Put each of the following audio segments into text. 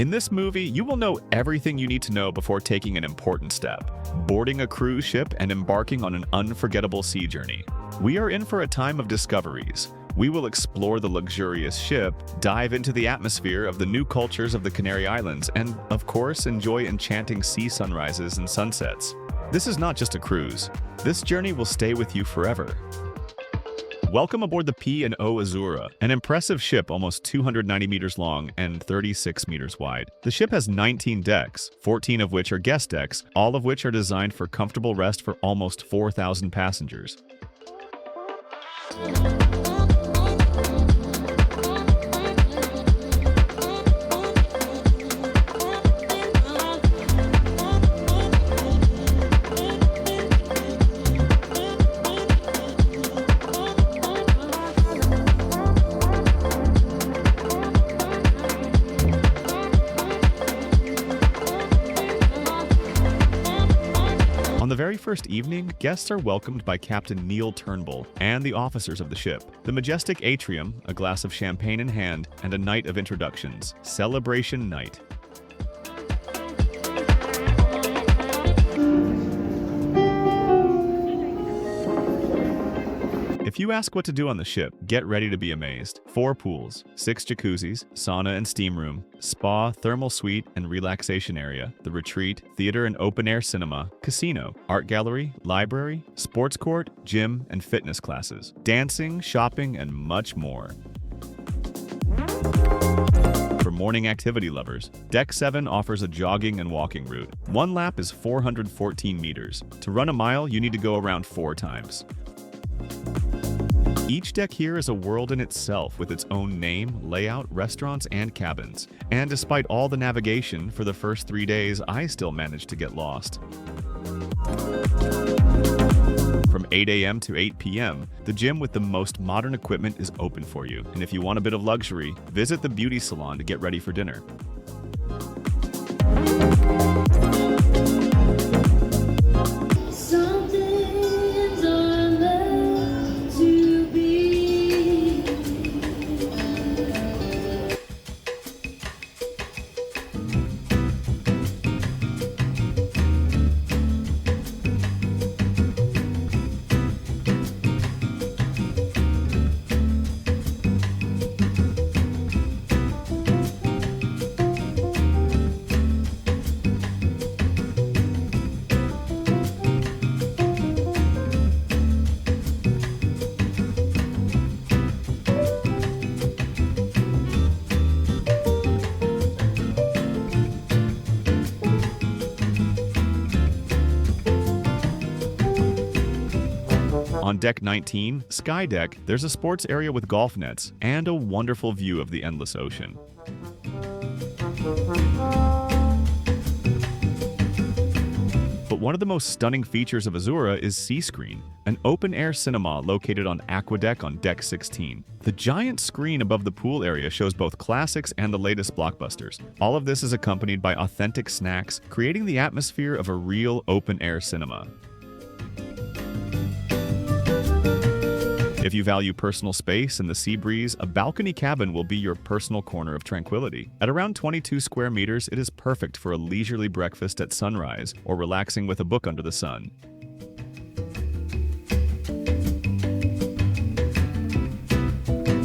In this movie, you will know everything you need to know before taking an important step, boarding a cruise ship and embarking on an unforgettable sea journey. We are in for a time of discoveries. We will explore the luxurious ship, dive into the atmosphere of the new cultures of the Canary Islands, and, of course, enjoy enchanting sea sunrises and sunsets. This is not just a cruise. This journey will stay with you forever. Welcome aboard the P&O Azura, an impressive ship almost 290 meters long and 36 meters wide. The ship has 19 decks, 14 of which are guest decks, all of which are designed for comfortable rest for almost 4,000 passengers. On the very first evening, guests are welcomed by Captain Neil Turnbull and the officers of the ship. The majestic atrium, a glass of champagne in hand, and a night of introductions. Celebration night. If you ask what to do on the ship, get ready to be amazed. 4 pools, 6 jacuzzis, sauna and steam room, spa, thermal suite and relaxation area, the retreat, theater and open-air cinema, casino, art gallery, library, sports court, gym, and fitness classes, dancing, shopping, and much more. For morning activity lovers, Deck 7 offers a jogging and walking route. 1 lap is 414 meters. To run a mile, you need to go around 4 times. Each deck here is a world in itself with its own name, layout, restaurants, and cabins. And despite all the navigation, for the first 3 days, I still managed to get lost. From 8 a.m. to 8 p.m., the gym with the most modern equipment is open for you. And if you want a bit of luxury, visit the beauty salon to get ready for dinner. On Deck 19, Sky Deck, there's a sports area with golf nets and a wonderful view of the endless ocean. But one of the most stunning features of Azura is Sea Screen, an open-air cinema located on Aqua Deck on Deck 16. The giant screen above the pool area shows both classics and the latest blockbusters. All of this is accompanied by authentic snacks, creating the atmosphere of a real open-air cinema. If you value personal space and the sea breeze, a balcony cabin will be your personal corner of tranquility. At around 22 square meters, it is perfect for a leisurely breakfast at sunrise or relaxing with a book under the sun.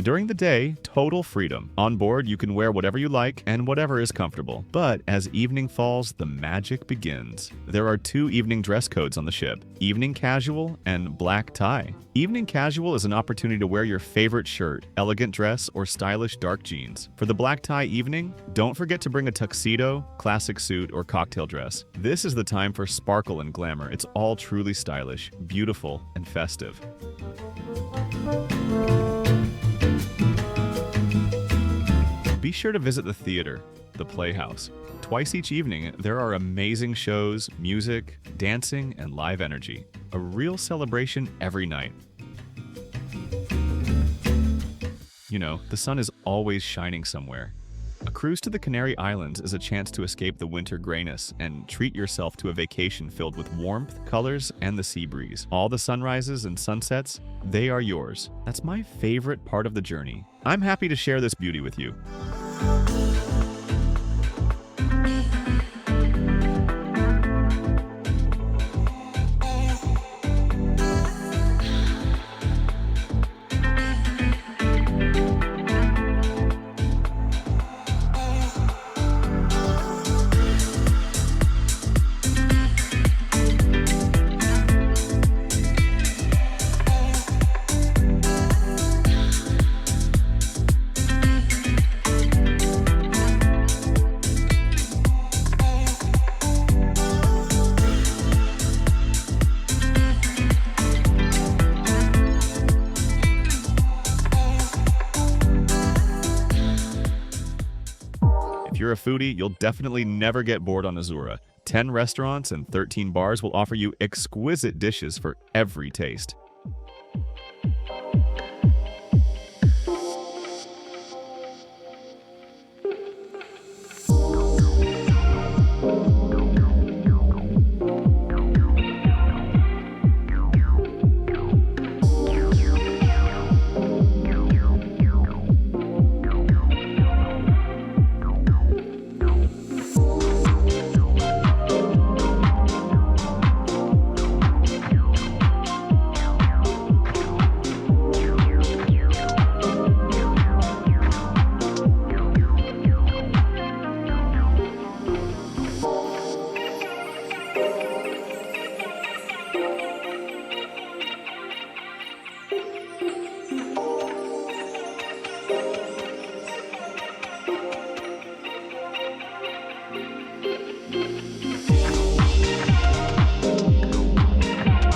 During the day, total freedom. On board, you can wear whatever you like and whatever is comfortable. But as evening falls, the magic begins. There are 2 evening dress codes on the ship, evening casual and black tie. Evening casual is an opportunity to wear your favorite shirt, elegant dress, or stylish dark jeans. For the black tie evening, don't forget to bring a tuxedo, classic suit, or cocktail dress. This is the time for sparkle and glamour. It's all truly stylish, beautiful, and festive. Be sure to visit the theater, the Playhouse. Twice each evening, there are amazing shows, music, dancing, and live energy. A real celebration every night. You know, the sun is always shining somewhere. A cruise to the Canary Islands is a chance to escape the winter grayness and treat yourself to a vacation filled with warmth, colors, and the sea breeze. All the sunrises and sunsets, they are yours. That's my favorite part of the journey. I'm happy to share this beauty with you. a foodie, you'll definitely never get bored on Azura. 10 restaurants and 13 bars will offer you exquisite dishes for every taste.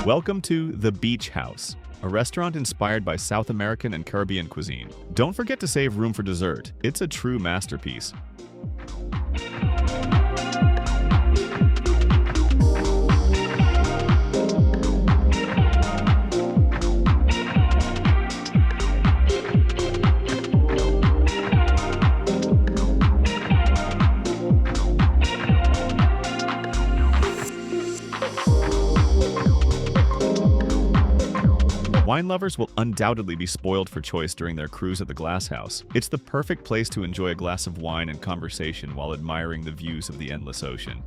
Welcome to The Beach House, a restaurant inspired by South American and Caribbean cuisine. Don't forget to save room for dessert. It's a true masterpiece. Wine lovers will undoubtedly be spoiled for choice during their cruise at the Glass House. It's the perfect place to enjoy a glass of wine and conversation while admiring the views of the endless ocean.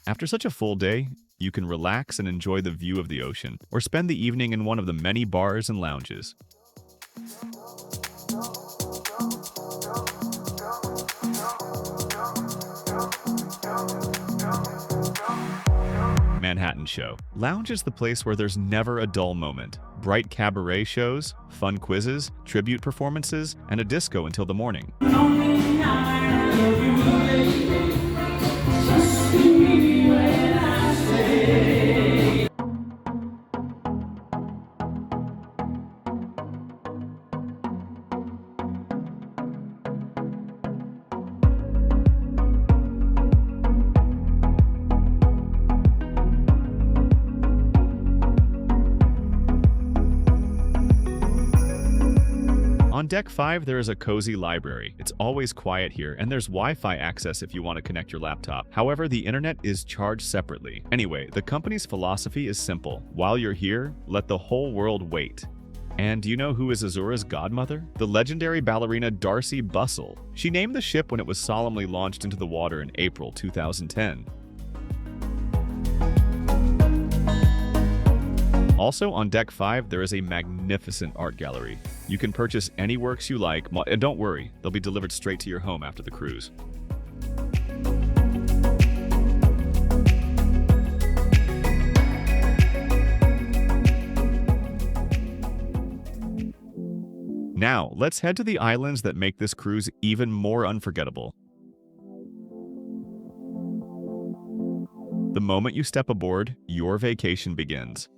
After such a full day, you can relax and enjoy the view of the ocean, or spend the evening in one of the many bars and lounges. Manhattan Show. Lounge is the place where there's never a dull moment. Bright cabaret shows, fun quizzes, tribute performances, and a disco until the morning. On Deck 5, there is a cozy library. It's always quiet here, and there's Wi-Fi access if you want to connect your laptop. However, the internet is charged separately. Anyway, the company's philosophy is simple. While you're here, let the whole world wait. And do you know who is Azura's godmother? The legendary ballerina Darcy Bustle. She named the ship when it was solemnly launched into the water in April 2010. Also on Deck 5, there is a magnificent art gallery. You can purchase any works you like, and don't worry, they'll be delivered straight to your home after the cruise. Now, let's head to the islands that make this cruise even more unforgettable. The moment you step aboard, your vacation begins.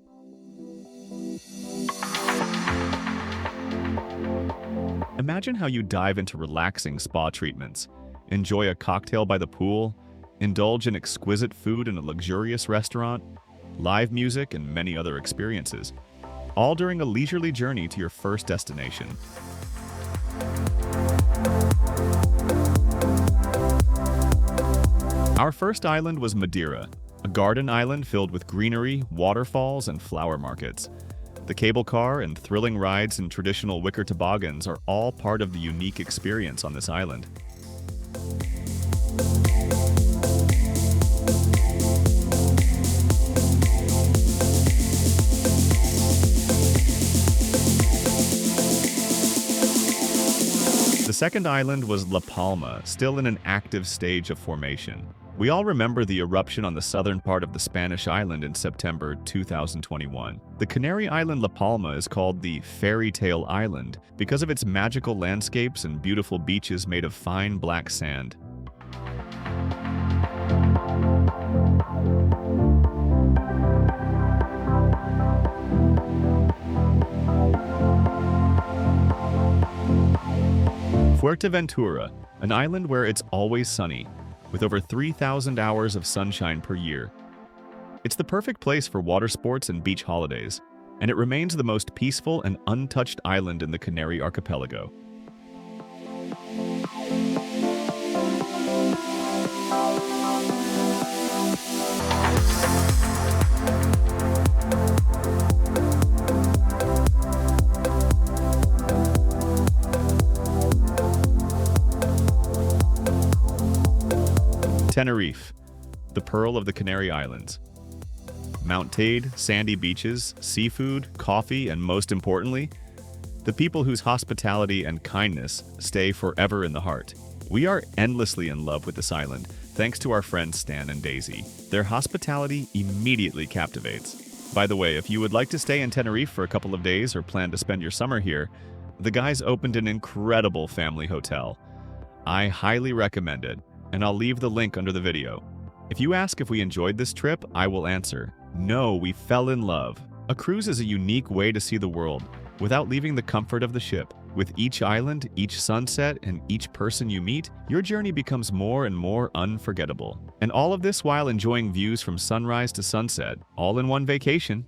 Imagine how you dive into relaxing spa treatments, enjoy a cocktail by the pool, indulge in exquisite food in a luxurious restaurant, live music, and many other experiences, all during a leisurely journey to your first destination. Our first island was Madeira, a garden island filled with greenery, waterfalls, and flower markets. The cable car and thrilling rides in traditional wicker toboggans are all part of the unique experience on this island. The second island was LaPalma, still in an active stage of formation. We all remember the eruption on the southern part of the Spanish island in September 2021. The Canary Island LaPalma is called the Fairy Tale Island because of its magical landscapes and beautiful beaches made of fine black sand. Fuerteventura, an island where it's always sunny, with over 3,000 hours of sunshine per year. It's the perfect place for water sports and beach holidays, and it remains the most peaceful and untouched island in the Canary Archipelago. Tenerife, the pearl of the Canary Islands. Mount Tade, sandy beaches, seafood, coffee, and most importantly, the people whose hospitality and kindness stay forever in the heart. We are endlessly in love with this island, thanks to our friends Stan and Daisy. Their hospitality immediately captivates. By the way, if you would like to stay in Tenerife for a couple of days or plan to spend your summer here, the guys opened an incredible family hotel. I highly recommend it, and I'll leave the link under the video. If you ask if we enjoyed this trip, I will answer, no, we fell in love. A cruise is a unique way to see the world without leaving the comfort of the ship. With each island, each sunset, and each person you meet, your journey becomes more and more unforgettable. And all of this while enjoying views from sunrise to sunset, all in one vacation.